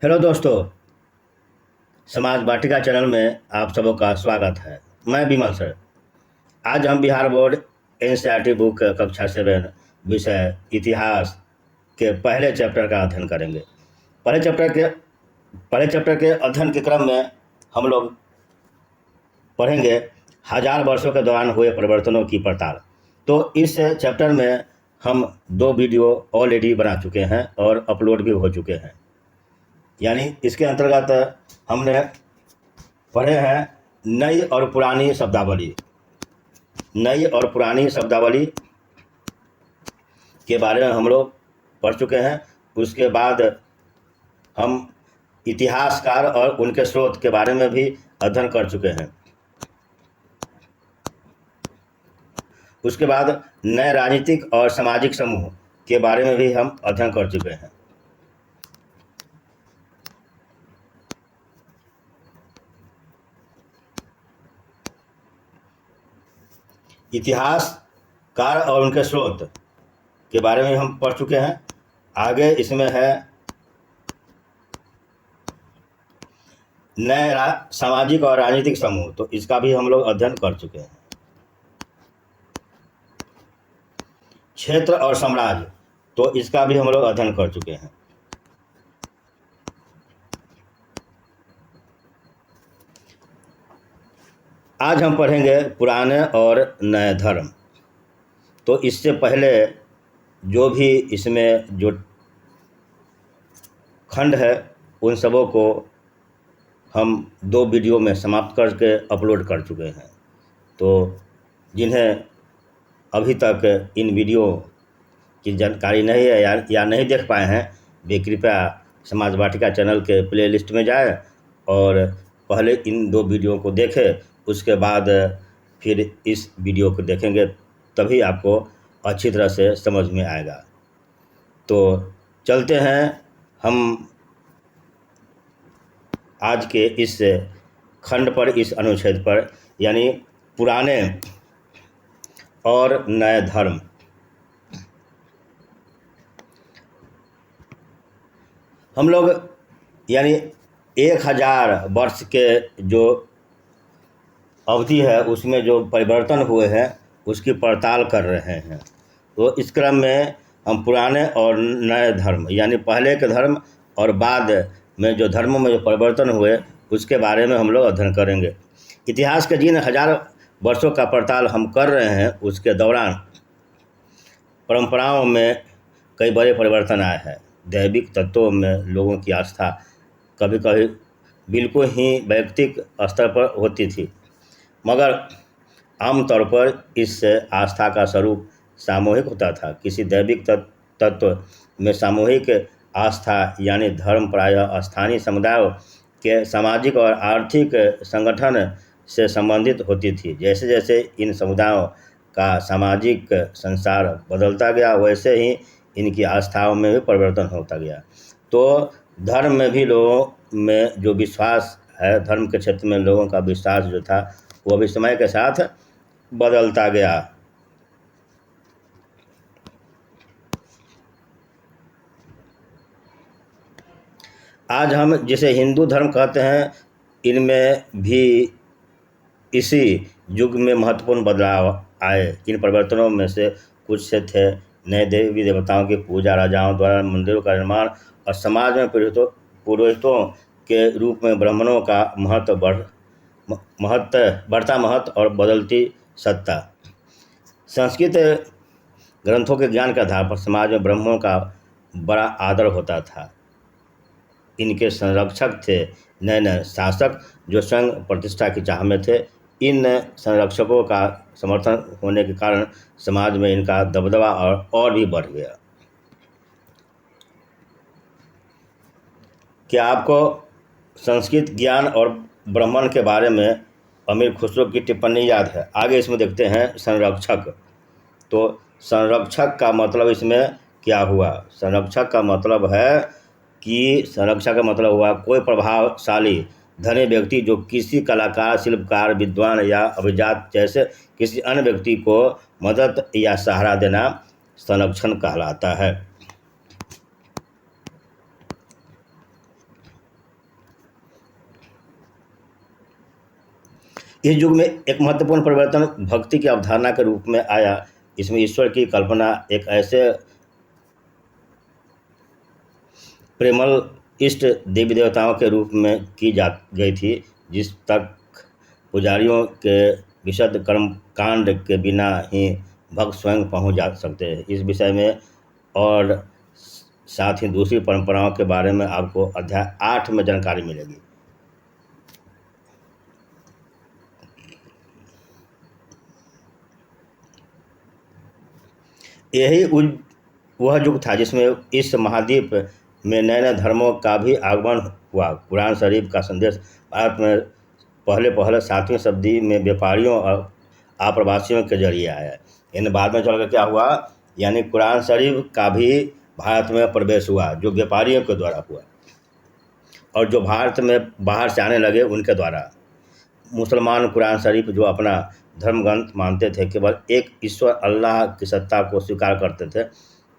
Hello दोस्तों, समाज वाटिका channel में आप सबों का स्वागत है। मैं विमल सर। आज हम बिहार बोर्ड एनसीईआरटी बुक कक्षा 7 विषय इतिहास के पहले चैप्टर का अध्ययन करेंगे। पहले चैप्टर के अध्ययन के क्रम में हम लोग पढ़ेंगे हजार वर्षों के दौरान हुए परिवर्तनों की पड़ताल। तो इस चैप्टर में हम 2 वीडियो ऑलरेडी बना चुके हैं और अपलोड भी हो चुके हैं। यानी इसके अंतर्गत हमने पढ़े हैं नई और पुरानी शब्दावली। नई और पुरानी शब्दावली के बारे में हम लोग पढ़ चुके हैं। उसके बाद हम इतिहासकार और उनके स्रोत के बारे में भी अध्ययन कर चुके हैं। उसके बाद नए राजनीतिक और सामाजिक समूह के बारे में भी हम अध्ययन कर चुके हैं। इतिहासकार और उनके स्रोत के बारे में हम पढ़ चुके हैं। आगे इसमें है नए सामाजिक और राजनीतिक समूह, तो इसका भी हम लोग अध्ययन कर चुके हैं। क्षेत्र और साम्राज्य, तो इसका भी हम लोग अध्ययन कर चुके हैं। आज हम पढ़ेंगे पुराने और नए धर्म। तो इससे पहले जो भी इसमें जो खंड है उन सबों को हम 2 वीडियो में समाप्त करके अपलोड कर चुके हैं। तो जिन्हें अभी तक इन वीडियो की जानकारी नहीं है या नहीं देख पाए हैं, वे कृपया समाज वाटिका चैनल के प्लेलिस्ट में जाएं और पहले इन 2 वीडियो को देखें। उसके बाद फिर इस वीडियो को देखेंगे, तभी आपको अच्छी तरह से समझ में आएगा। तो चलते हैं हम आज के इस खंड पर, इस अनुच्छेद पर, यानी पुराने और नए धर्म। हम लोग यानी 1000 वर्ष के जो अवधि है उसमें जो परिवर्तन हुए हैं उसकी पड़ताल कर रहे हैं। तो इस क्रम में हम पुराने और नए धर्म यानी पहले के धर्म और बाद में जो धर्मों में जो परिवर्तन हुए उसके बारे में हम लोग अध्ययन करेंगे। इतिहास के जिन 1000 वर्षों का पड़ताल हम कर रहे हैं उसके दौरान परंपराओं में कई बड़े परिवर्तन आए हैं। दैविक तत्वों में लोगों की आस्था कभी कभी बिल्कुल ही वैयक्तिक स्तर पर होती थी, मगर आमतौर पर इस आस्था का स्वरूप सामूहिक होता था। किसी दैविक तत्व में सामूहिक आस्था यानी धर्म प्रायः स्थानीय समुदायों के सामाजिक और आर्थिक संगठन से संबंधित होती थी। जैसे जैसे इन समुदायों का सामाजिक संसार बदलता गया, वैसे ही इनकी आस्थाओं में भी परिवर्तन होता गया। तो धर्म में भी लोगों में जो विश्वास है, धर्म के क्षेत्र में लोगों का विश्वास जो था वो भी समय के साथ बदलता गया। आज हम जिसे हिंदू धर्म कहते हैं, इनमें भी इसी युग में महत्वपूर्ण बदलाव आए। इन परिवर्तनों में से कुछ से थे नए देवी देवताओं की पूजा, राजाओं द्वारा मंदिरों का निर्माण और समाज में पुरोहितों के रूप में ब्राह्मणों का बढ़ता महत्व और बदलती सत्ता। संस्कृत ग्रंथों के ज्ञान के आधार पर समाज में ब्राह्मणों का बड़ा आदर होता था। इनके संरक्षक थे नए नए शासक जो स्वयं प्रतिष्ठा की चाह में थे। इन संरक्षकों का समर्थन होने के कारण समाज में इनका दबदबा और भी बढ़ गया। क्या आपको संस्कृत ज्ञान और ब्राह्मण के बारे में अमीर खुसरो की टिप्पणी याद है? आगे इसमें देखते हैं संरक्षक। तो संरक्षक का मतलब इसमें क्या हुआ? संरक्षक का मतलब है कि संरक्षक का मतलब हुआ कोई प्रभावशाली धनी व्यक्ति जो किसी कलाकार, शिल्पकार, विद्वान या अभिजात जैसे किसी अन्य व्यक्ति को मदद या सहारा देना संरक्षण कहलाता है। इस युग में एक महत्वपूर्ण परिवर्तन भक्ति की अवधारणा के रूप में आया। इसमें ईश्वर की कल्पना एक ऐसे प्रेमल इष्ट देवी देवताओं के रूप में की जा गई थी जिस तक पुजारियों के विशद कर्म कांड के बिना ही भक्त स्वयं पहुंच जा सकते हैं। इस विषय में और साथ ही दूसरी परंपराओं के बारे में आपको अध्याय 8 में जानकारी मिलेगी। यही वह युग था जिसमें इस महाद्वीप में नए नए धर्मों का भी आगमन हुआ। कुरान शरीफ का संदेश भारत में पहले 7वीं शताब्दी में व्यापारियों और आप्रवासियों के जरिए आया। इन बाद में चलकर क्या हुआ, यानी कुरान शरीफ का भी भारत में प्रवेश हुआ जो व्यापारियों के द्वारा हुआ, और जो भारत में बाहर से आने लगे उनके द्वारा। मुसलमान कुरान शरीफ जो अपना धर्म ग्रंथ मानते थे, केवल एक ईश्वर अल्लाह की सत्ता को स्वीकार करते थे,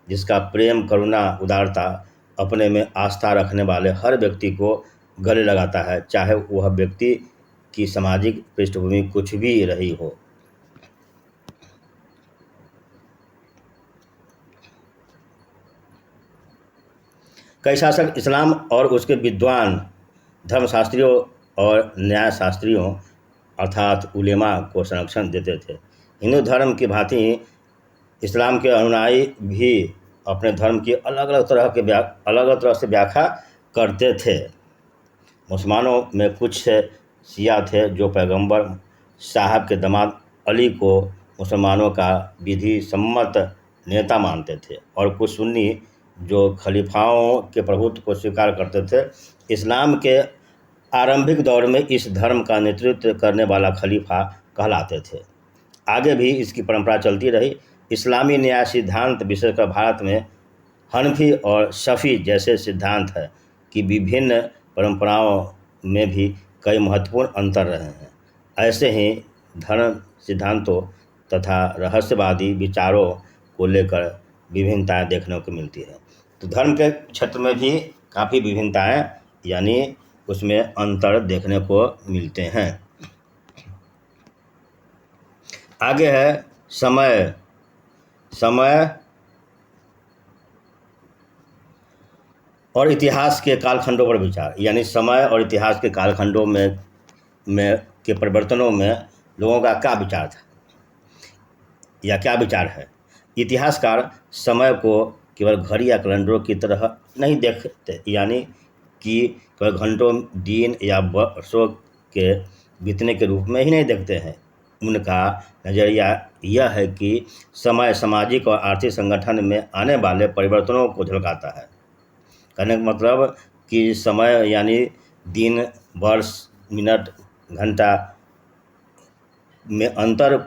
जिसका प्रेम करुणा उदारता अपने में आस्था रखने वाले हर व्यक्ति को गले लगाता है, चाहे वह व्यक्ति की सामाजिक पृष्ठभूमि कुछ भी रही हो। कई शासक इस्लाम और उसके विद्वान धर्मशास्त्रियों और न्यायशास्त्रियों अर्थात उलेमा को संरक्षण देते थे। हिंदू धर्म की भांति इस्लाम के अनुयायी भी अपने धर्म की अलग अलग तरह से व्याख्या करते थे। मुसलमानों में कुछ शिया थे जो पैगंबर साहब के दामाद अली को मुसलमानों का विधि सम्मत नेता मानते थे, और कुछ सुन्नी जो खलीफाओं के प्रभुत्व को स्वीकार करते थे। इस्लाम के आरंभिक दौर में इस धर्म का नेतृत्व करने वाला खलीफा कहलाते थे। आगे भी इसकी परंपरा चलती रही। इस्लामी न्याय सिद्धांत विशेषकर भारत में हनफी और शफी जैसे सिद्धांत है कि विभिन्न परंपराओं में भी कई महत्वपूर्ण अंतर रहे हैं। ऐसे ही धर्म सिद्धांतों तथा रहस्यवादी विचारों को लेकर विभिन्नताएं देखने को मिलती है। तो धर्म के क्षेत्र में भी काफ़ी विभिन्नताएं यानी उसमें अंतर देखने को मिलते हैं। आगे है समय और इतिहास के कालखंडों पर विचार, यानी समय और इतिहास के कालखंडों में के परिवर्तनों में लोगों का क्या विचार था या क्या विचार है। इतिहासकार समय को केवल घड़ी या कैलेंडरों की तरह नहीं देखते, यानी कि केवल घंटों दिन या वर्षों के बीतने के रूप में ही नहीं देखते हैं। उनका नज़रिया यह है कि समय सामाजिक और आर्थिक संगठन में आने वाले परिवर्तनों को झलकाता है। कहने का मतलब कि समय यानी दिन वर्ष मिनट घंटा में अंतर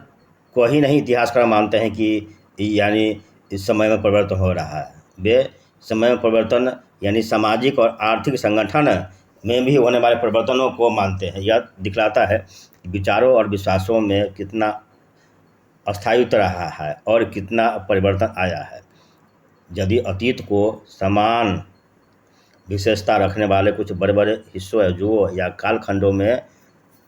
को ही नहीं इतिहासकार मानते हैं कि यानी इस समय में परिवर्तन हो रहा है। वे समय में परिवर्तन यानी सामाजिक और आर्थिक संगठन में भी होने वाले परिवर्तनों को मानते हैं। यह दिखलाता है कि विचारों और विश्वासों में कितना अस्थायित्व रहा है और कितना परिवर्तन आया है। यदि अतीत को समान विशेषता रखने वाले कुछ बड़े बड़े हिस्सों युगों या कालखंडों में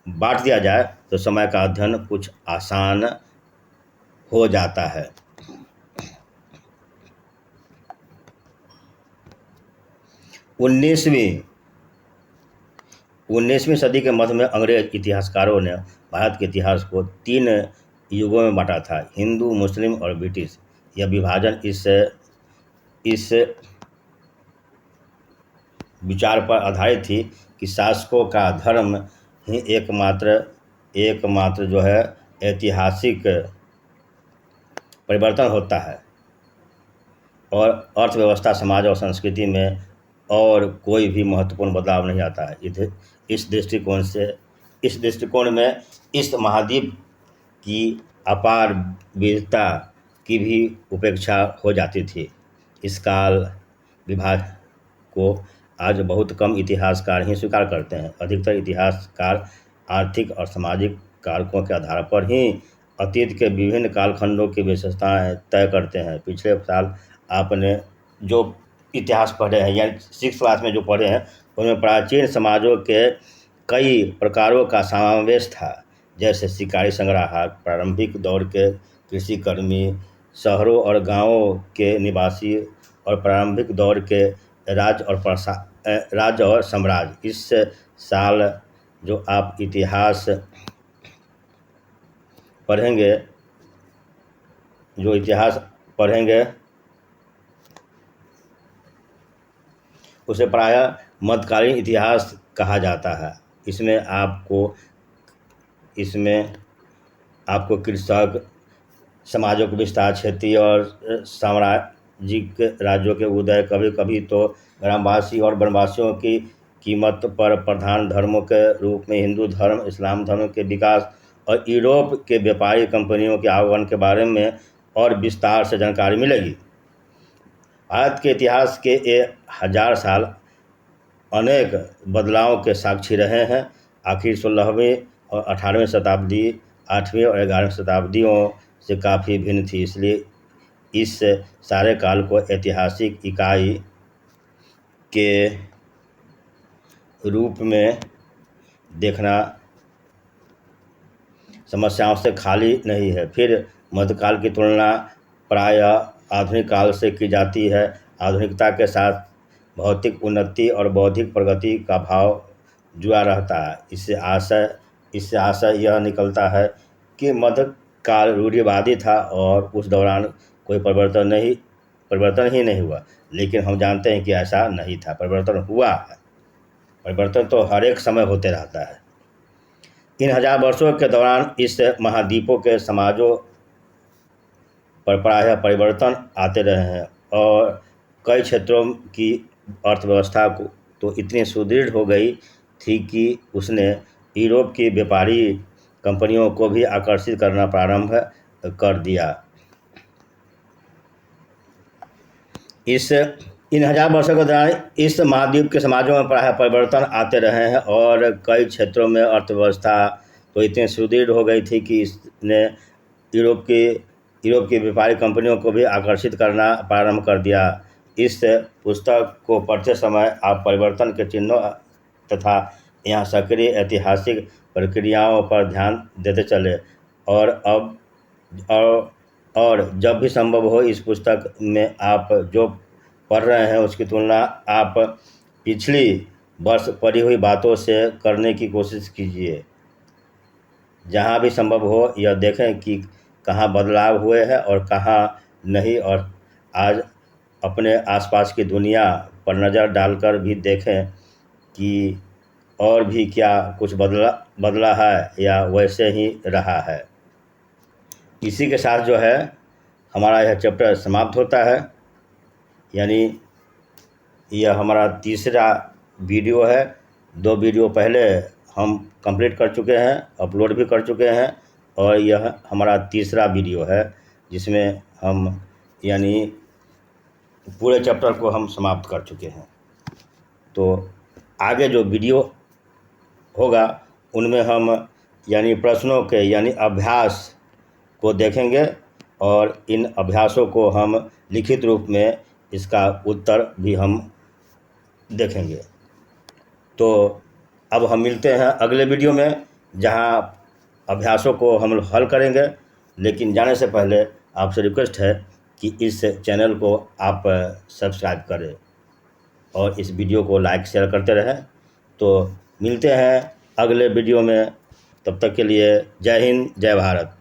बांट दिया जाए तो समय का अध्ययन कुछ आसान हो जाता है। 19वीं सदी के मध्य में अंग्रेज इतिहासकारों ने भारत के इतिहास को 3 युगों में बांटा था, हिंदू, मुस्लिम और ब्रिटिश। यह विभाजन इस विचार पर आधारित थी कि शासकों का धर्म ही एकमात्र जो है ऐतिहासिक परिवर्तन होता है और अर्थव्यवस्था, समाज और संस्कृति में और कोई भी महत्वपूर्ण बदलाव नहीं आता है। इस दृष्टिकोण में इस महाद्वीप की अपार विविधता की भी उपेक्षा हो जाती थी। इस काल विभाग को आज बहुत कम इतिहासकार ही स्वीकार करते हैं। अधिकतर इतिहासकार आर्थिक और सामाजिक कारकों के आधार पर ही अतीत के विभिन्न कालखंडों की विशेषताएं तय करते हैं। पिछले साल आपने जो इतिहास पढ़े हैं या 6th क्लास में जो पढ़े हैं उनमें प्राचीन समाजों के कई प्रकारों का समावेश था। जैसे शिकारी संग्राहक, प्रारंभिक दौर के कृषि कर्मी, शहरों और गांवों के निवासी और प्रारंभिक दौर के राज्य और साम्राज्य। इस साल जो आप इतिहास पढ़ेंगे जो इतिहास पढ़ेंगे उसे प्रायः मध्यकालीन इतिहास कहा जाता है। इसमें आपको कृषक समाजों के विस्तार, क्षेत्रीय और साम्राज्यिक राज्यों के उदय, कभी कभी तो ग्रामवासी और वनवासियों की कीमत पर प्रधान धर्मों के रूप में हिंदू धर्म, इस्लाम धर्म के विकास और यूरोप के व्यापारी कंपनियों के आगमन के बारे में और विस्तार से जानकारी मिलेगी। भारत के इतिहास के ये 1000 साल अनेक बदलावों के साक्षी रहे हैं। आखिर 16वीं और 18वीं शताब्दी 8वीं और 11वीं शताब्दियों से काफ़ी भिन्न थी। इसलिए इस सारे काल को ऐतिहासिक इकाई के रूप में देखना समस्याओं से खाली नहीं है। फिर मध्यकाल की तुलना प्रायः आधुनिक काल से की जाती है। आधुनिकता के साथ भौतिक उन्नति और बौद्धिक प्रगति का भाव जुड़ा रहता है। इससे आशय यह निकलता है कि मध्यकाल रूढ़िवादी था और उस दौरान कोई परिवर्तन ही नहीं हुआ। लेकिन हम जानते हैं कि ऐसा नहीं था, परिवर्तन हुआ है। परिवर्तन तो हर एक समय होते रहता है। इन 1000 वर्षों के दौरान इस महाद्वीपों के समाजों पर प्रायः परिवर्तन आते रहे हैं और कई क्षेत्रों की अर्थव्यवस्था को तो इतनी सुदृढ़ हो गई थी कि उसने यूरोप की व्यापारी कंपनियों को भी आकर्षित करना प्रारंभ कर दिया। इन 1000 वर्षों के दौरान इस महाद्वीप के समाजों में प्रायः परिवर्तन आते रहे हैं और कई क्षेत्रों में अर्थव्यवस्था तो इतनी सुदृढ़ हो गई थी कि इसने यूरोप की व्यापारी कंपनियों को भी आकर्षित करना प्रारंभ कर दिया। इस पुस्तक को पढ़ते समय आप परिवर्तन के चिन्हों तथा यहाँ सक्रिय ऐतिहासिक प्रक्रियाओं पर ध्यान देते चले और जब भी संभव हो इस पुस्तक में आप जो पढ़ रहे हैं उसकी तुलना आप पिछली वर्ष पढ़ी हुई बातों से करने की कोशिश कीजिए। जहाँ भी संभव हो यह देखें कि कहाँ बदलाव हुए हैं और कहाँ नहीं, और आज अपने आसपास की दुनिया पर नज़र डालकर भी देखें कि और भी क्या कुछ बदला है या वैसे ही रहा है। इसी के साथ जो है हमारा यह चैप्टर समाप्त होता है। यानी यह हमारा तीसरा वीडियो है। 2 वीडियो पहले हम कंप्लीट कर चुके हैं, अपलोड भी कर चुके हैं, और यह हमारा तीसरा वीडियो है जिसमें हम यानी पूरे चैप्टर को हम समाप्त कर चुके हैं। तो आगे जो वीडियो होगा उनमें हम यानी प्रश्नों के यानी अभ्यास को देखेंगे और इन अभ्यासों को हम लिखित रूप में इसका उत्तर भी हम देखेंगे। तो अब हम मिलते हैं अगले वीडियो में जहां अभ्यासों को हम हल करेंगे। लेकिन जाने से पहले आपसे रिक्वेस्ट है कि इस चैनल को आप सब्सक्राइब करें और इस वीडियो को लाइक शेयर करते रहें। तो मिलते हैं अगले वीडियो में, तब तक के लिए जय हिंद, जय भारत।